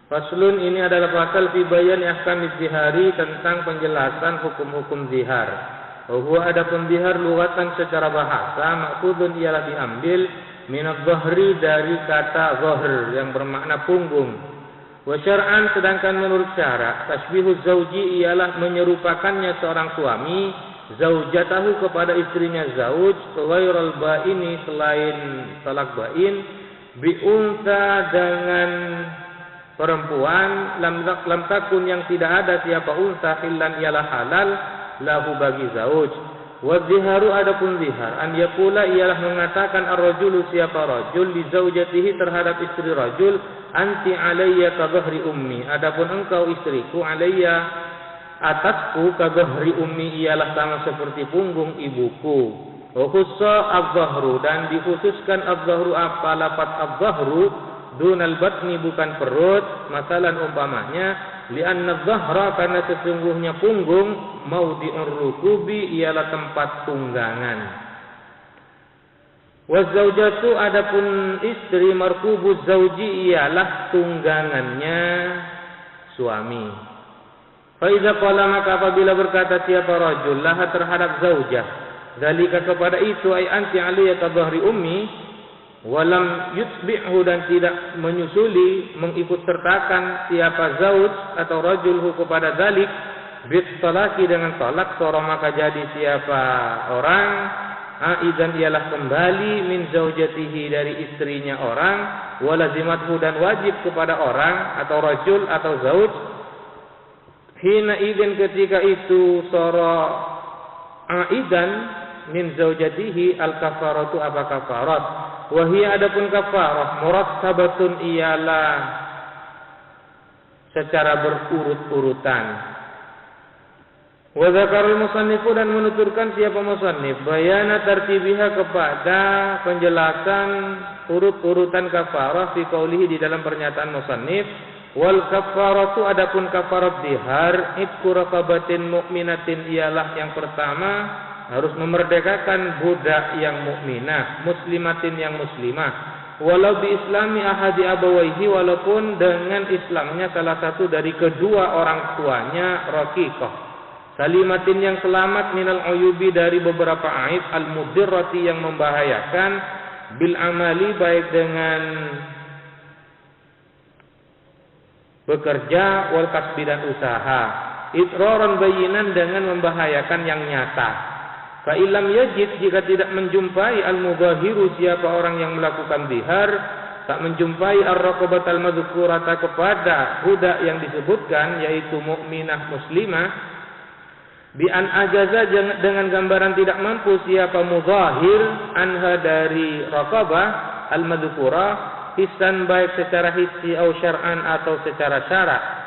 Faslun, ini adalah pasal fi bayan ahkam zihari, tentang penjelasan hukum-hukum zihar. Huwa adapun zihar lughatan secara bahasa, maksudun ialah diambil minadh dhahri, dari kata dhahr yang bermakna punggung. Wa syar'an, sedangkan menurut syarak, tasbihuz zauji ialah menyerupakannya seorang suami zaujatahu kepada istrinya zauj, ghairal baini, selain talak bain, bi unsa, dengan perempuan, lam takun yang tidak ada siapa unsa, hillan ialah halal lahu bagi zauj. Wa ziharu, adapun zihar, an yaqula ialah mengatakan ar-rajulu siapa rajul li zaujatihi terhadap istri rajul, anti alayya ka dhahri ummi, adapun engkau istriku, alayya atasku, ka dhahri ummi ialah sama seperti punggung ibuku. Wa khussa adh-dhahru, dan dikhususkan adh-dhahru, apa lafaz adh-dhahru dunal batni, bukan perut, masalan umpamanya li'anna dhahra, karena sesungguhnya punggung, maudi'ur rukubi ialah tempat tunggangan. Wa zaujatu, adapun istri, markubuz zauji ialah tunggangannya suami. Fa iza qala, maka apabila berkata siapa rajul laha terhadap zaujah, zalika kepada itu, ay anti aliyya ka dhahri ummi, walam yutbi'hu, dan tidak menyusuli, mengikut sertakan siapa zauj atau rajulhu kepada dalik, bit talaki, dengan talak, soro maka jadi siapa orang, aidan ialah kembali, min zaujatihi dari istrinya orang, walazimathu, dan wajib kepada orang atau rajul atau zauj, hina idin ketika itu, soro aidan min zaujatihi, al kafaratu, apa kafarat. Wahia, adapun kafarah, murattabatun ialah secara berurut-urutan. Wa dzakarul musannifu, dan menuturkan siapa musannif, bayana tartibiha, kepada penjelasan urut-urutan kafarah, fi qaulihi, di dalam pernyataan musannif, wal kafaratu, adapun kafarat zihar, itqu raqabatin mu'minatin ialah yang pertama harus memerdekakan budak yang mukminah, muslimatin yang muslimah, walau bi islami ahadi abawaihi, walaupun dengan Islamnya salah satu dari kedua orang tuanya, raqiqah, salimatin yang selamat, minal uyubi, dari beberapa aib, al mudirrati, yang membahayakan, bil amali, baik dengan bekerja, wal kasbi, dan usaha, itraran bayinan, dengan membahayakan yang nyata. Fa illam yajid, jika tidak menjumpai al-mudahiru, siapa orang yang melakukan zihar, tak menjumpai ar-raqabat al-madhkurata, kepada budak yang disebutkan, yaitu mukminah muslimah, bi an ajaza, dengan gambaran tidak mampu siapa mudahir, anha, dari raqabah al-madhkurah, hissan, baik secara hissi, au syar'an, atau secara syarak.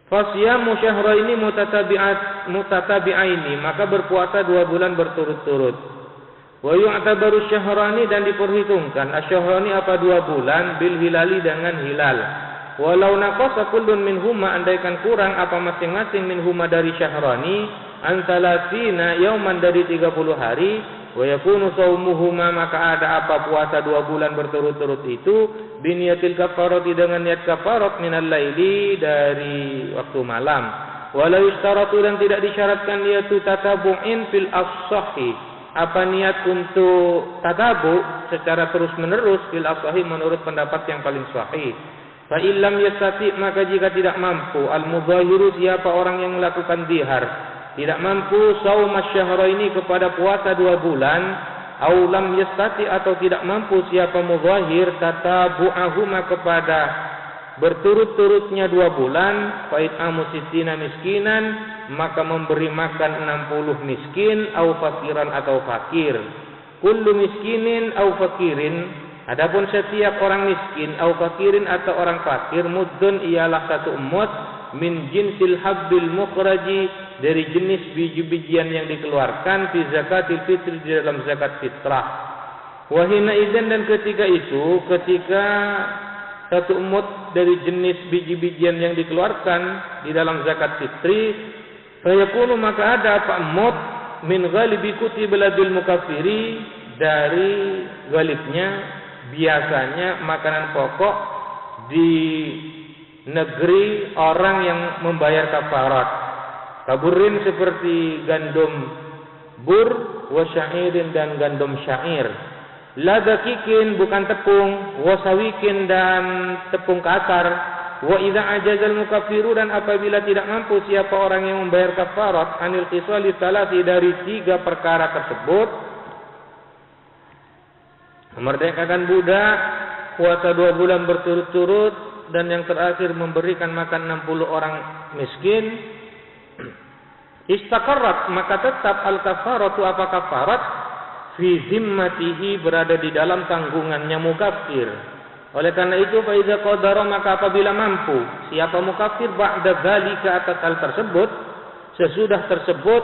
Fasyamu syahraini mutatabi'aini, maka berpuasa 2 bulan berturut-turut. Wa yu'tabaru syahrani, dan diperhitungkan asyahrani, apa 2 bulan, bil hilali, dengan hilal. Walau naqasa kullun minhuma, andaikan kurang apa masing-masing minhuma dari syahrani, antalatina yauman, dari 30 hari, wa yakunu shaumuhuma, maka ada apa puasa 2 bulan berturut-turut itu, biniyatil kafarati, dengan niat kafarat, minal laili, dari waktu malam. Walau istaratu, dan tidak disyaratkan niatu tatabu'in fil as-sahih, apa niat untuk tatabu secara terus menerus, fil as-sahih, menurut pendapat yang paling sahih. Fa illam yastati, maka jika tidak mampu, al mudahiru, siapa orang yang melakukan zihar tidak mampu, saum asyahraini, kepada puasa 2 bulan, au lam yastati, atau tidak mampu siapa mudhahir, tatabu'ahuma, kepada berturut-turutnya 2 bulan, fa'it'amu sittina miskinan, maka memberi makan 60 miskin, au fakiran, atau fakir. Kullu miskinin au fakirin, adapun setiap orang miskin, au fakirin, atau orang fakir, muddun ialah 1 mud, min jinsil habbil mukhraji, dari jenis biji-bijian yang dikeluarkan, fi zakatil fitri, di dalam zakat fitrah. Wahina idzan, dan ketika itu, ketika 1 mud dari jenis biji-bijian yang dikeluarkan di dalam zakat fitri, fayakunu, maka ada apa mud, min ghalibi kutibil bil mukaffiri, dari galibnya biasanya makanan pokok di negeri orang yang membayar kafarat. Kaburin seperti gandum bur, wa syairin dan gandum syair. La dakikin bukan tepung, wa sawikin dan tepung kasar. Wa idza ajazal mukaffiru dan apabila tidak mampu siapa orang yang membayar kafarat anil qisali salasi dari 3 perkara tersebut, memerdekakan budak, puasa 2 bulan berturut-turut, dan yang terakhir memberikan makan 60 orang miskin, istaqarrat maka tetap al-kafaratu apa kafarat fi zimmatihi berada di dalam tanggungannya mukaffir. Oleh karena itu fa iza qadara maka apabila mampu siapa mukaffir ba'da dzalika atas hal tersebut, sesudah tersebut,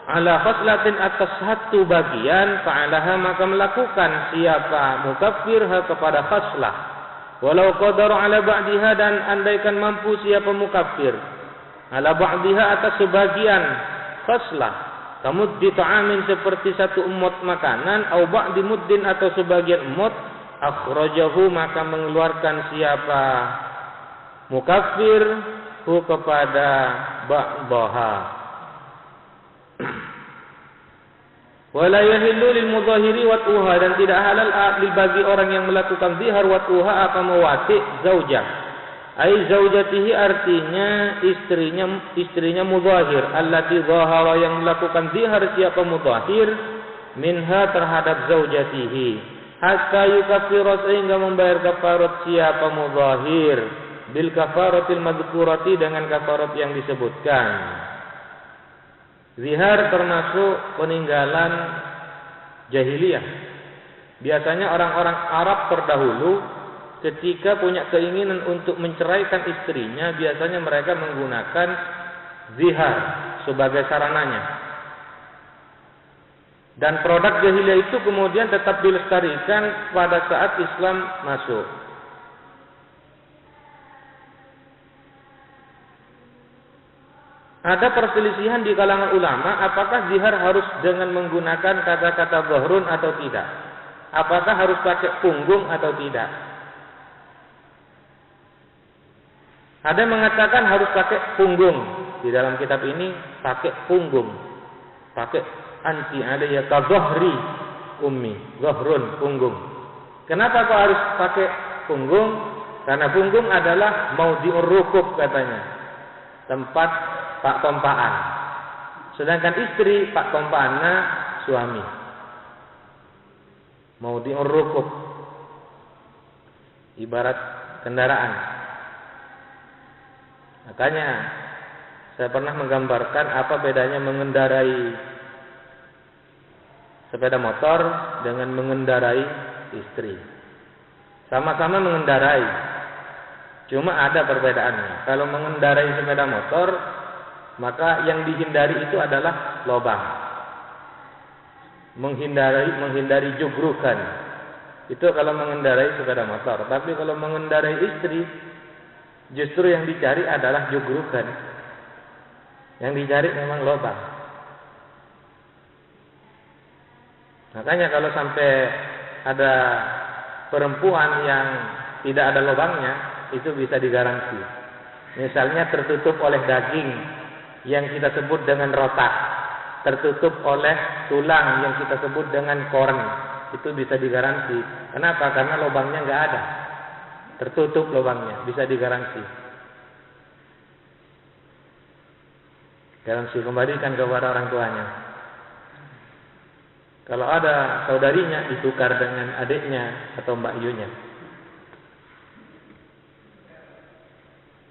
ala khaslatin atas satu bagian, fa'alaha maka melakukan siapa mukaffir kepada khaslah. Walau qadara ala ba'diha dan andaikan mampu siapa mukaffir ala ba'diha atas sebagian khaslah, kamuddi ta'amin seperti 1 umut makanan, au ba'di muddin atau sebagian umut, akhrajahu maka mengeluarkan siapa mukaffir kepada ba'daha. Wala yahillu lil mudhahiri wat'uha dan tidak halal bagi orang yang melakukan zihar wat'uha apa mewati zaujah. Ai zaujatihi artinya istrinya mudhahir, allati zahara yang melakukan zihar siapa mudhahir minha terhadap zaujatihi, hatta yukaffira sehingga membayar kafarat siapa mudhahir bil kafaratil madhkurati dengan kafarat yang disebutkan. Zihar termasuk peninggalan jahiliyah. Biasanya orang-orang Arab terdahulu ketika punya keinginan untuk menceraikan istrinya, biasanya mereka menggunakan zihar sebagai sarananya. Dan produk jahiliyah itu kemudian tetap dilestarikan pada saat Islam masuk. Ada perselisihan di kalangan ulama apakah zihar harus dengan menggunakan kata-kata zahrun atau tidak. Apakah harus pakai punggung atau tidak. Ada yang mengatakan harus pakai punggung. Di dalam kitab ini pakai punggung. Pakai anti alayya ka zahri ummi. Zahrun, punggung. Kenapa kok harus pakai punggung? Karena punggung adalah maudhi'ur rukub katanya. Tempat pak tompaan. Sedangkan istri pak tompaannya suami. Maudhi'ur rukub. Ibarat kendaraan. Makanya saya pernah menggambarkan apa bedanya mengendarai sepeda motor dengan mengendarai istri. Sama-sama mengendarai, cuma ada perbedaannya. Kalau mengendarai sepeda motor, maka yang dihindari itu adalah lubang. Menghindari jugrukan. Itu kalau mengendarai sepeda motor. Tapi kalau mengendarai istri, justru yang dicari adalah jugrukan. Yang dicari memang lubang. Makanya kalau sampai ada perempuan yang tidak ada lubangnya, itu bisa digaransi. Misalnya tertutup oleh daging yang kita sebut dengan rotak, tertutup oleh tulang yang kita sebut dengan koren, itu bisa digaransi. Kenapa? Karena lubangnya nggak ada, tertutup lubangnya, bisa digaransi. Garansi kembalikan kepada orang tuanya. Kalau ada saudarinya, ditukar dengan adiknya atau mbak yunya.